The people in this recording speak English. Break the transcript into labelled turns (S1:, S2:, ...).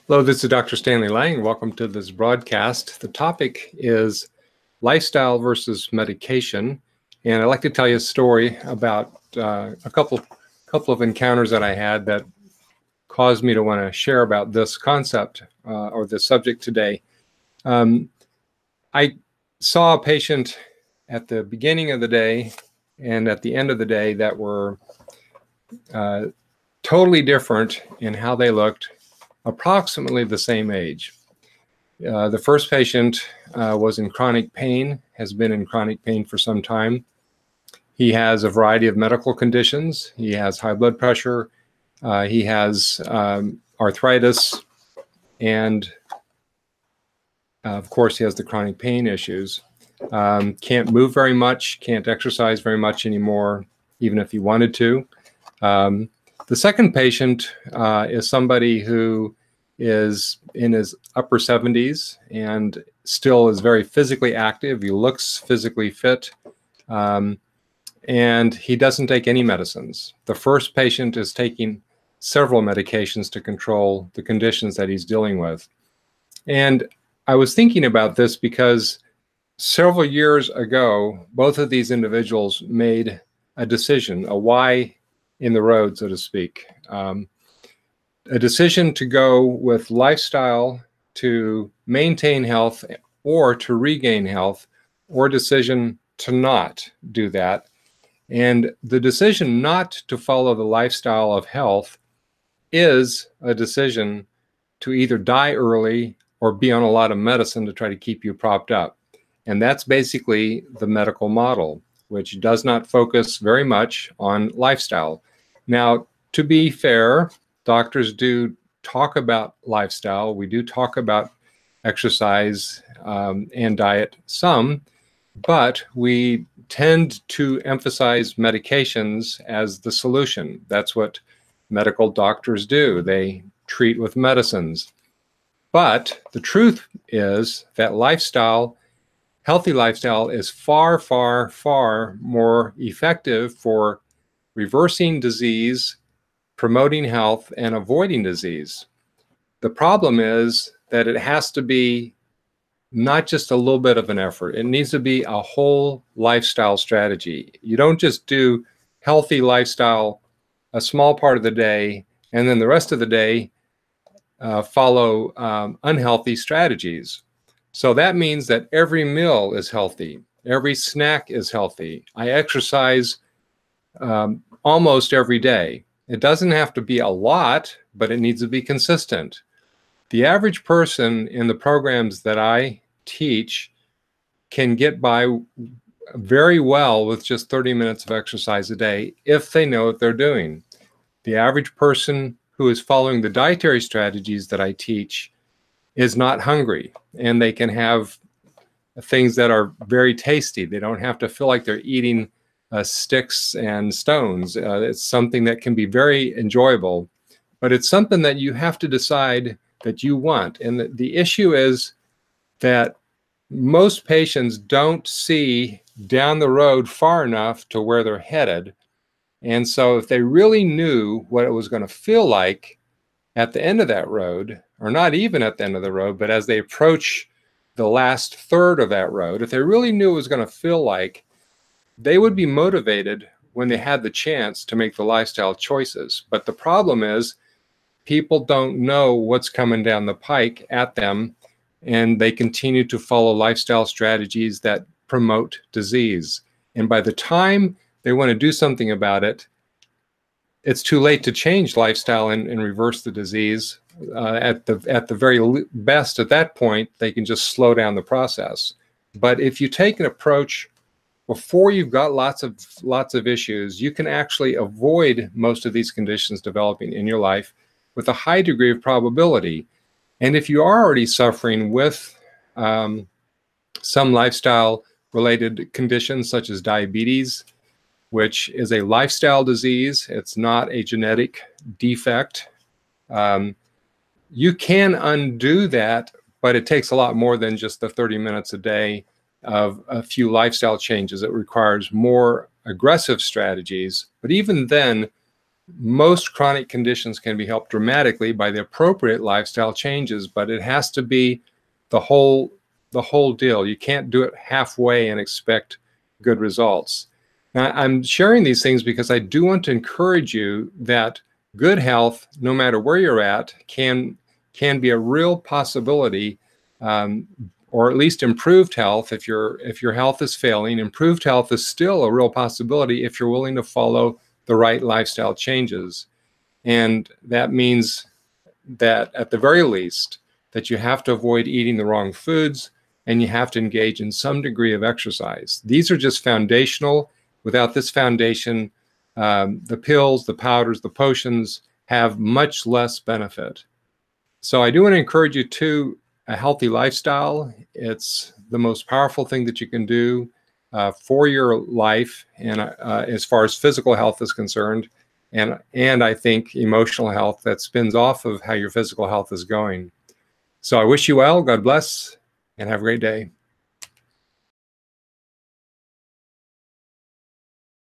S1: Hello, this is Dr. Stanley Lang. Welcome to this broadcast. The topic is lifestyle versus medication. And I'd like to tell you a story about a couple of encounters that I had that caused me to want to share about this concept or this subject today. I saw a patient at the beginning of the day and at the end of the day that were totally different in how they looked, approximately the same age. The first patient was in chronic pain, has been in chronic pain for some time. He has a variety of medical conditions. He has high blood pressure. He has arthritis. And of course, he has the chronic pain issues. Can't move very much, can't exercise very much anymore, even if he wanted to. The second patient is somebody who is in his upper 70s and still is very physically active. He looks physically fit, and he doesn't take any medicines. The first patient is taking several medications to control the conditions that he's dealing with. And I was thinking about this because several years ago, both of these individuals made a decision, a why in the road, so to speak. A decision to go with lifestyle to maintain health or to regain health, or decision to not do that. And the decision not to follow the lifestyle of health is a decision to either die early or be on a lot of medicine to try to keep you propped up. And that's basically the medical model, which does not focus very much on lifestyle. Now, to be fair, doctors do talk about lifestyle. We do talk about exercise and diet some, but we tend to emphasize medications as the solution. That's what medical doctors do. They treat with medicines. But the truth is that lifestyle, healthy lifestyle, is far, far, far more effective for reversing disease, promoting health, and avoiding disease. The problem is that it has to be not just a little bit of an effort. It needs to be a whole lifestyle strategy. You don't just do healthy lifestyle a small part of the day, and then the rest of the day follow unhealthy strategies. So that means that every meal is healthy. Every snack is healthy. I exercise almost every day. It doesn't have to be a lot, but it needs to be consistent. The average person in the programs that I teach can get by very well with just 30 minutes of exercise a day if they know what they're doing. The average person who is following the dietary strategies that I teach is not hungry, and they can have things that are very tasty. They don't have to feel like they're eating sticks and stones. It's something that can be very enjoyable, but it's something that you have to decide that you want. And the issue is that most patients don't see down the road far enough to where they're headed. And so if they really knew what it was going to feel like at the end of that road, or not even at the end of the road, but as they approach the last third of that road, if they really knew it was going to feel like, they would be motivated when they had the chance to make the lifestyle choices. But the problem is people don't know what's coming down the pike at them, and they continue to follow lifestyle strategies that promote disease. And by the time they want to do something about it, it's too late to change lifestyle and reverse the disease. At the very best, at that point, they can just slow down the process. But if you take an approach before you've got lots of issues, you can actually avoid most of these conditions developing in your life with a high degree of probability. And if you are already suffering with some lifestyle-related conditions such as diabetes, which is a lifestyle disease, it's not a genetic defect, you can undo that, but it takes a lot more than just the 30 minutes a day of a few lifestyle changes. It requires more aggressive strategies. But even then, most chronic conditions can be helped dramatically by the appropriate lifestyle changes, but it has to be the whole deal. You can't do it halfway and expect good results. Now, I'm sharing these things because I do want to encourage you that good health, no matter where you're at, can be a real possibility, or at least improved health. If your health is failing, improved health is still a real possibility if you're willing to follow the right lifestyle changes. And that means that at the very least, that you have to avoid eating the wrong foods, and you have to engage in some degree of exercise. These are just foundational. Without this foundation, the pills, the powders, the potions have much less benefit. So I do want to encourage you to a healthy lifestyle. It's the most powerful thing that you can do for your life, and as far as physical health is concerned, and I think emotional health that spins off of how your physical health is going. So I wish you well, God bless, and have a great day.